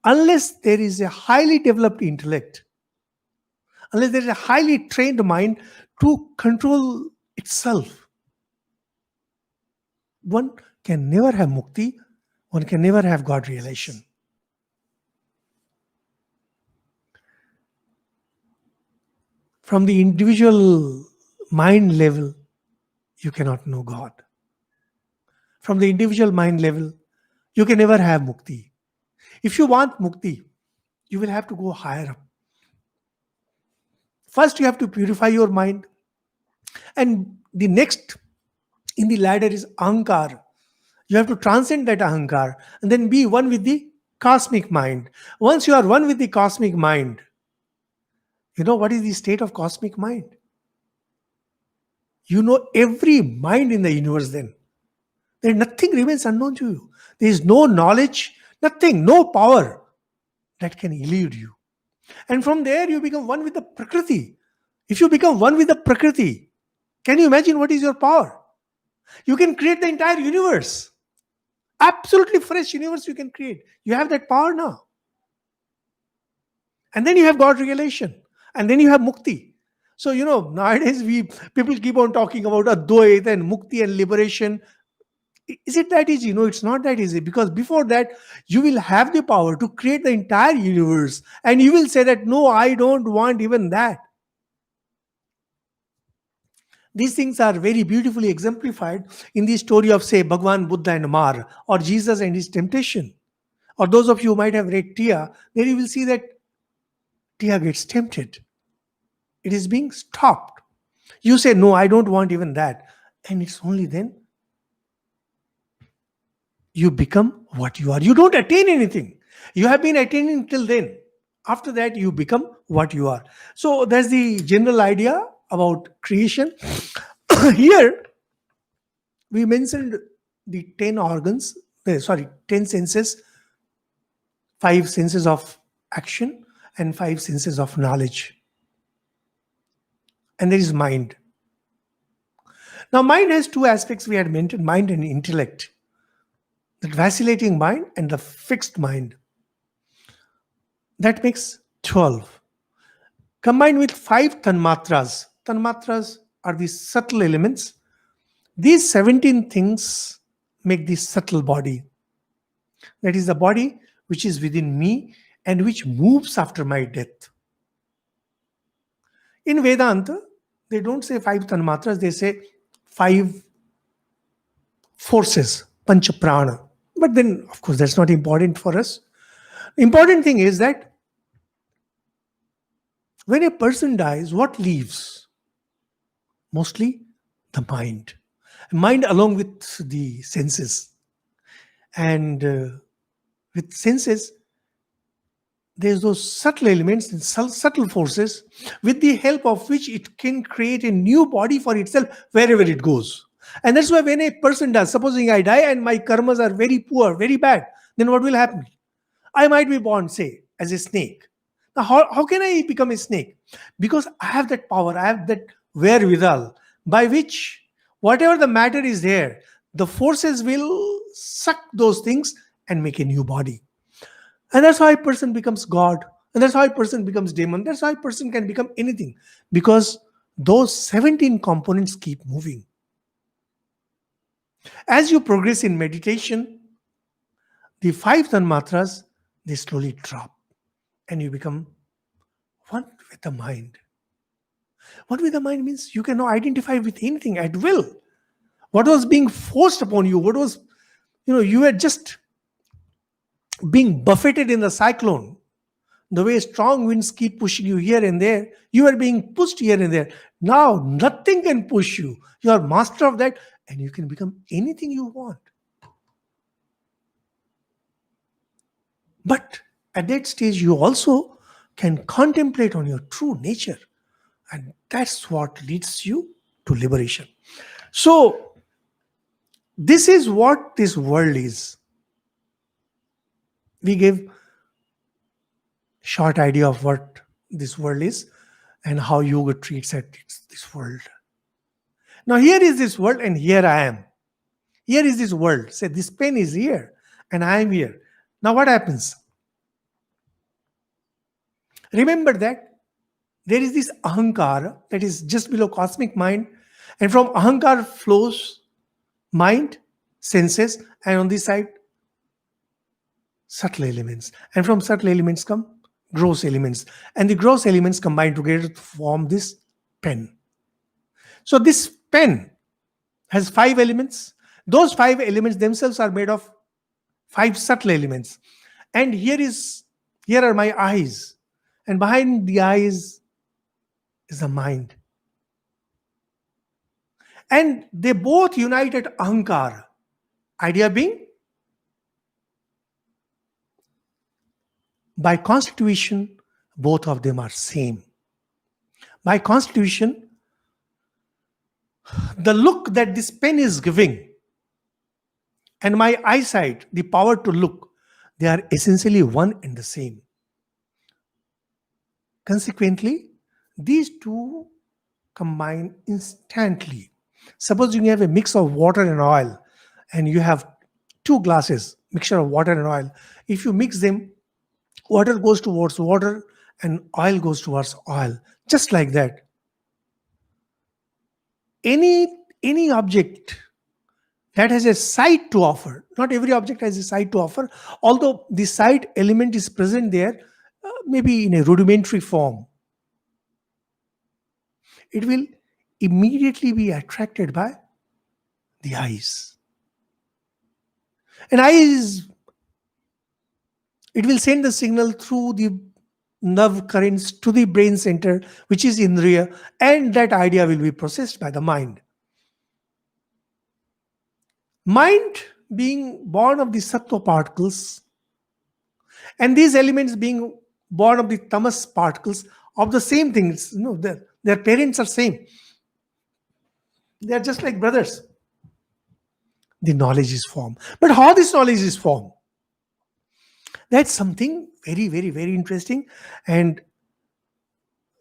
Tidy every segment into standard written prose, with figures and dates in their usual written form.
unless there is a highly developed intellect, unless there is a highly trained mind to control itself, one can never have mukti, one can never have God realization. From the individual mind level, you cannot know God. From the individual mind level, you can never have mukti. If you want mukti, you will have to go higher up. First, you have to purify your mind, and the next in the ladder is ahankar. You have to transcend that ahankar and then be one with the cosmic mind. Once you are one with the cosmic mind, you know what is the state of cosmic mind? You know every mind in the universe then. Then nothing remains unknown to you. There is no knowledge, nothing, no power that can elude you. And from there, you become one with the Prakriti. If you become one with the Prakriti, can you imagine what is your power? You can create the entire universe. Absolutely fresh universe you can create. You have that power now. And then you have God realization. And then you have mukti. So, nowadays people keep on talking about Advaita and mukti and liberation. Is it that easy? No, it's not that easy, because before that, you will have the power to create the entire universe, and you will say that, no, I don't want even that. These things are very beautifully exemplified in the story of, say, Bhagwan Buddha and Mar, or Jesus and his temptation. Or those of you who might have read Tia, there you will see that Tia gets tempted. It is being stopped. You say, no, I don't want even that. And it's only then you become what you are. You don't attain anything. You have been attaining till then. After that, you become what you are. So that's the general idea about creation. Here, we mentioned the 10 organs, 10 senses, 5 senses of action, and 5 senses of knowledge. And there is mind. Now, mind has 2 aspects we had mentioned, mind and intellect. That vacillating mind and the fixed mind. That makes 12. Combined with 5 tanmatras. Tanmatras are the subtle elements. These 17 things make the subtle body. That is the body which is within me and which moves after my death. In Vedanta, they don't say 5 tanmatras, they say 5 forces, pancha prana. But then, of course, that's not important for us. The important thing is that when a person dies, what leaves? Mostly the mind. Mind along with the senses. And with senses, there's those subtle elements and subtle forces with the help of which it can create a new body for itself wherever it goes. And that's why when a person dies, supposing I die and my karmas are very poor, very bad, then what will happen? I might be born, say, as a snake. Now, how can I become a snake? Because I have that power, I have that wherewithal by which whatever the matter is there, the forces will suck those things and make a new body. And that's how a person becomes God. And that's how a person becomes demon. That's how a person can become anything. Because those 17 components keep moving. As you progress in meditation, the 5 tanmatras, they slowly drop. And you become one with the mind. One with the mind means you cannot identify with anything at will. What was being forced upon you, what was, you were just being buffeted in the cyclone. The way strong winds keep pushing you here and there, you are being pushed here and there. Now, nothing can push you. You are master of that, and you can become anything you want. But at that stage, you also can contemplate on your true nature. And that's what leads you to liberation. So, this is what this world is. We gave short idea of what this world is and how yoga treats at this world. Now here is this world and here I am. Here is this world. Say this pen is here and I am here. Now what happens? Remember that there is this ahankara that is just below cosmic mind, and from ahankara flows mind, senses, and on this side, subtle elements. And from subtle elements come gross elements. And the gross elements combine together to form this pen. So this pen has five elements. Those five elements themselves are made of five subtle elements. And here are my eyes. And behind the eyes is the mind. And they both unite at ahankara. Idea being, by constitution, both of them are same. By constitution, the look that this pen is giving and my eyesight, the power to look, they are essentially one and the same. Consequently, these two combine instantly. Suppose you have a mix of water and oil, and you have two glasses, mixture of water and oil. If you mix them, water goes towards water and oil goes towards oil. Just like that. Any object that has a sight to offer, not every object has a sight to offer, although the sight element is present there, maybe in a rudimentary form, it will immediately be attracted by the eyes. And eyes, it will send the signal through the nerve currents to the brain center, which is indriya, and that idea will be processed by the mind. Mind being born of the sattva particles, and these elements being born of the tamas particles of the same things, their parents are same. They are just like brothers. The knowledge is formed. But how this knowledge is formed? That's something very, very, very interesting. And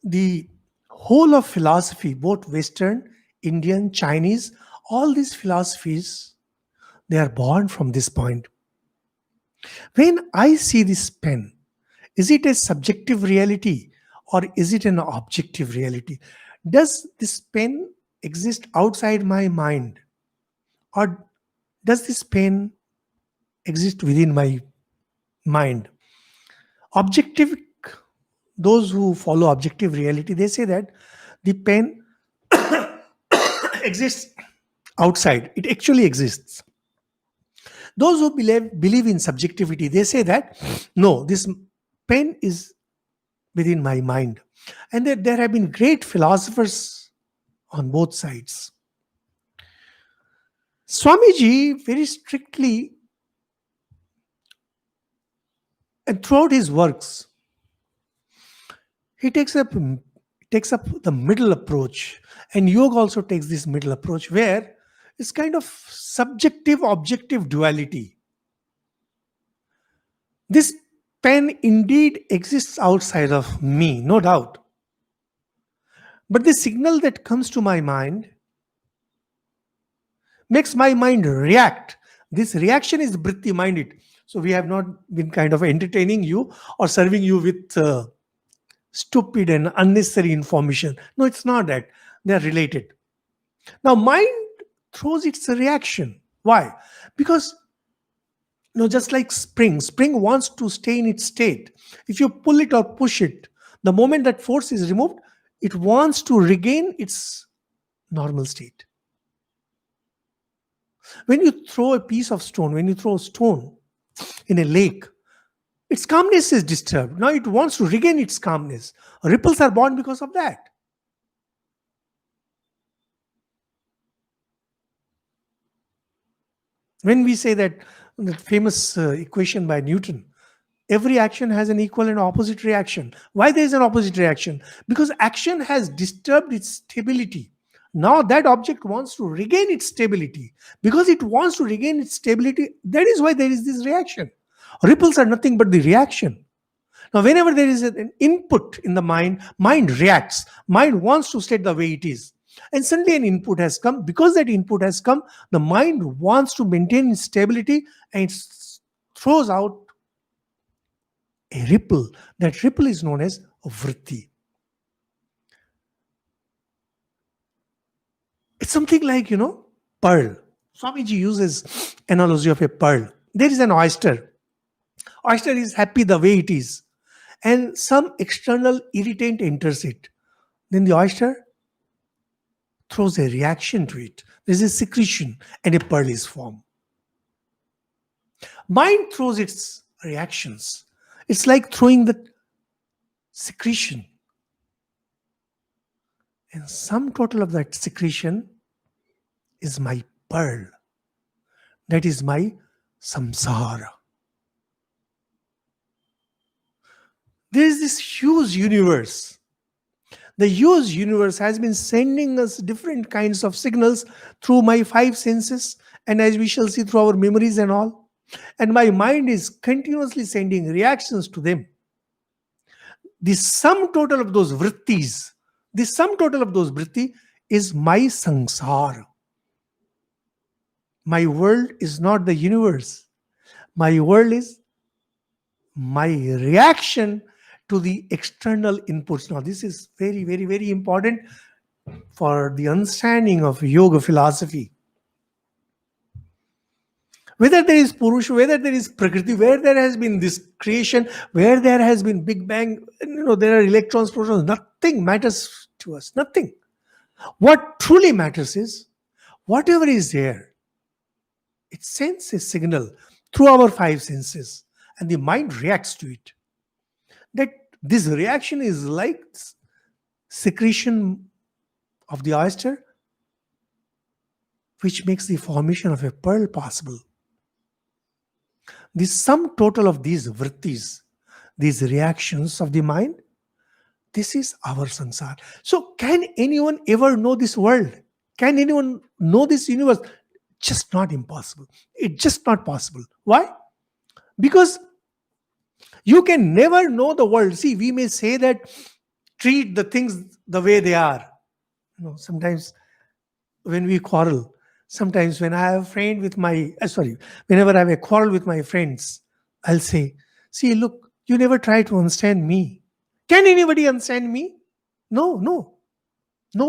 the whole of philosophy, both Western, Indian, Chinese, all these philosophies, they are born from this point. When I see this pen, is it a subjective reality or is it an objective reality? Does this pen exist outside my mind, or does this pen exist within my mind? Objective, those who follow objective reality, they say that the pen exists outside. It actually exists. Those who believe in subjectivity, they say that no, this pen is within my mind. And there have been great philosophers on both sides. Swamiji very strictly, and throughout his works, he takes up the middle approach, and yoga also takes this middle approach, where it's kind of subjective objective duality. This pen indeed exists outside of me, no doubt, but the signal that comes to my mind makes my mind react. This reaction is vritti minded. So we have not been kind of entertaining you or serving you with stupid and unnecessary information. No, it's not that. They are related. Now, mind throws its reaction. Why? Because just like spring wants to stay in its state. If you pull it or push it, the moment that force is removed, it wants to regain its normal state. When you throw a piece of stone, when you throw a stone in a lake, its calmness is disturbed. Now it wants to regain its calmness. Ripples are born because of that. When we say that famous equation by Newton, every action has an equal and opposite reaction. Why there is an opposite reaction? Because action has disturbed its stability. Now that object wants to regain its stability. Because it wants to regain its stability, that is why there is this reaction. Ripples are nothing but the reaction. Now, whenever there is an input in the mind reacts. Mind wants to stay the way it is. And suddenly an input has come. Because that input has come, the mind wants to maintain its stability and it throws out a ripple. That ripple is known as a vritti. It's something like, pearl. Swamiji uses analogy of a pearl. There is an oyster. Oyster is happy the way it is, and some external irritant enters it. Then the oyster throws a reaction to it. There's a secretion, and a pearl is formed. Mind throws its reactions. It's like throwing the secretion. And sum total of that secretion is my pearl. That is my samsara. There is this huge universe. The huge universe has been sending us different kinds of signals through my five senses, and as we shall see, through our memories and all. And my mind is continuously sending reactions to them. The sum total of those vrittis, is my samsara. My world is not the universe. My world is my reaction to the external inputs. Now, this is very, very, very important for the understanding of yoga philosophy. Whether there is Purusha, whether there is Prakriti, where there has been this creation, where there has been Big Bang, there are electrons, protons, nothing matters to us. Nothing. What truly matters is whatever is there, it sends a signal through our five senses, and the mind reacts to it. That this reaction is like secretion of the oyster, which makes the formation of a pearl possible. The sum total of these vrittis, these reactions of the mind, this is our samsara. So, can anyone ever know this world? Can anyone know this universe? Just not impossible. It's just not possible. Why? Because you can never know the world. See, we may say that treat the things the way they are. Sometimes when we quarrel, sometimes when I have a friend with whenever I have a quarrel with my friends, I'll say, see, look, you never try to understand me. Can anybody understand me? No,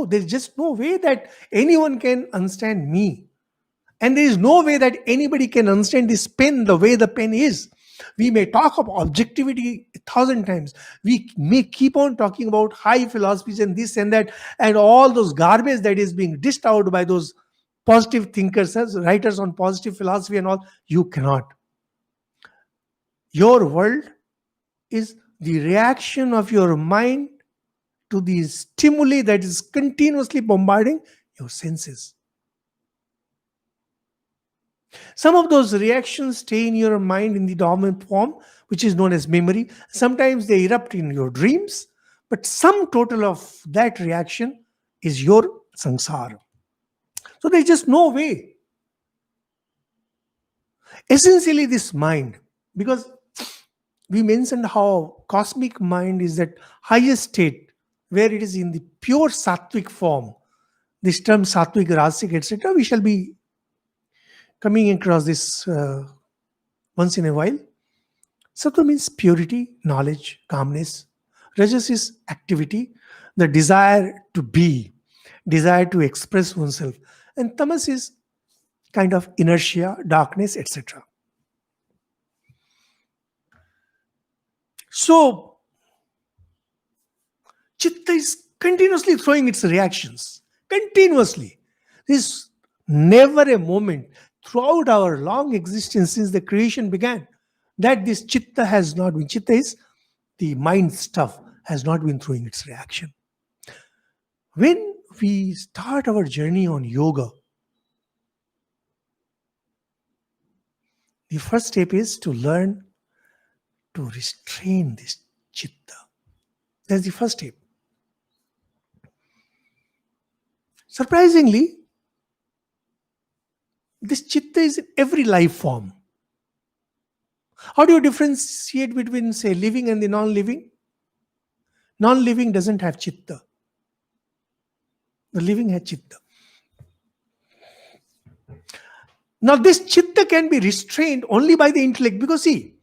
there's just no way that anyone can understand me. And there is no way that anybody can understand this pen the way the pen is. We may talk of objectivity 1,000 times. We may keep on talking about high philosophies and this and that, and all those garbage that is being dished out by those positive thinkers, writers on positive philosophy and all. You cannot. Your world is the reaction of your mind to the stimuli that is continuously bombarding your senses. Some of those reactions stay in your mind in the dormant form, which is known as memory. Sometimes they erupt in your dreams, but sum total of that reaction is your samsara. So there's just no way. Essentially, this mind, because we mentioned how cosmic mind is that highest state where it is in the pure sattvic form. This term sattvic, rasic, etc., we shall be coming across this once in a while. Sattva means purity, knowledge, calmness. Rajas is activity, the desire to be, desire to express oneself. And tamas is kind of inertia, darkness, etc. So, chitta is continuously throwing its reactions. Continuously. There's never a moment throughout our long existence since the creation began that this chitta has not been. Chitta is the mind stuff, has not been throwing its reaction. When we start our journey on yoga, the first step is to learn to restrain this chitta. That's the first step. Surprisingly, this chitta is in every life form. How do you differentiate between, say, living and the non-living? Non-living doesn't have chitta. The living has chitta. Now, this chitta can be restrained only by the intellect, because see,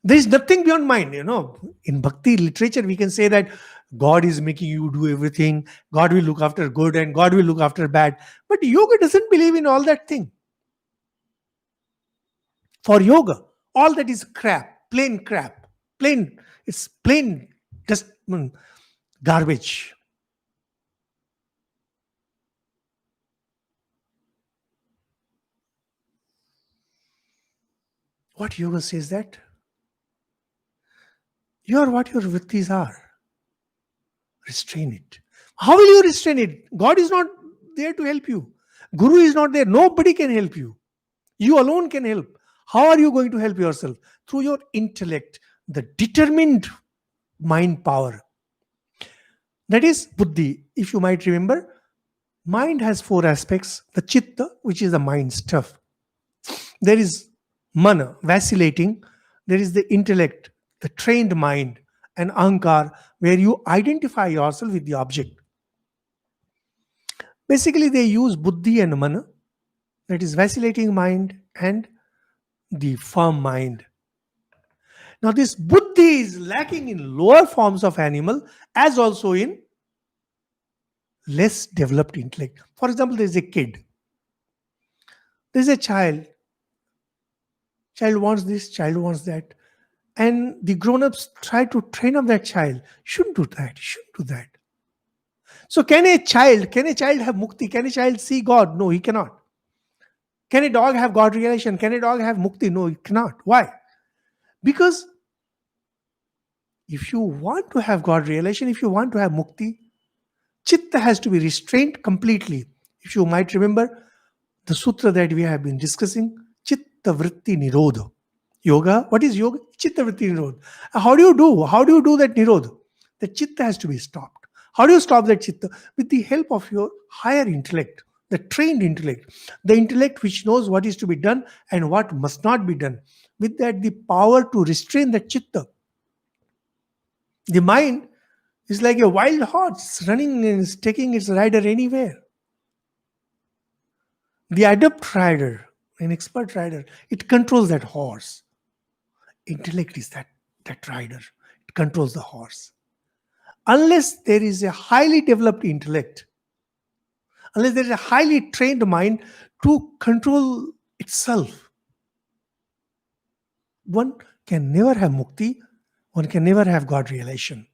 There is nothing beyond mind. In bhakti literature, we can say that God is making you do everything. God will look after good and God will look after bad. But yoga doesn't believe in all that thing. For yoga, all that is crap, plain, it's plain just garbage. What yoga says that you are what your vrittis are. Restrain it. How will you restrain it? God is not there to help you. Guru is not there. Nobody can help you. You alone can help. How are you going to help yourself? Through your intellect, the determined mind power. That is buddhi. If you might remember, mind has four aspects: the chitta, which is the mind stuff. There is mana, vacillating. There is the intellect, the trained mind, and ahankar, where you identify yourself with the object. Basically, they use buddhi and mana, that is vacillating mind and the firm mind. Now, this buddhi is lacking in lower forms of animal as also in less developed intellect. For example, there is a kid, there is a child wants this, child wants that, and the grown-ups try to train up that child. Shouldn't do that, shouldn't do that. So can a child have mukti? Can a child see God? No, he cannot. Can a dog have God realization? Can a dog have mukti? No, it cannot. Why? Because if you want to have God realization, if you want to have mukti, chitta has to be restrained completely. If you might remember the sutra that we have been discussing, chitta vritti nirodha. Yoga, what is yoga? Chitta vritti nirodha. How do you do? How do you do that nirodha? The chitta has to be stopped. How do you stop that chitta? With the help of your higher intellect, the trained intellect, the intellect which knows what is to be done and what must not be done. With that, the power to restrain the chitta. The mind is like a wild horse running and is taking its rider anywhere. The adept rider, an expert rider, it controls that horse. Intellect is that rider. It controls the horse. Unless there is a highly developed intellect, unless there is a highly trained mind to control itself, one can never have mukti, one can never have God realization.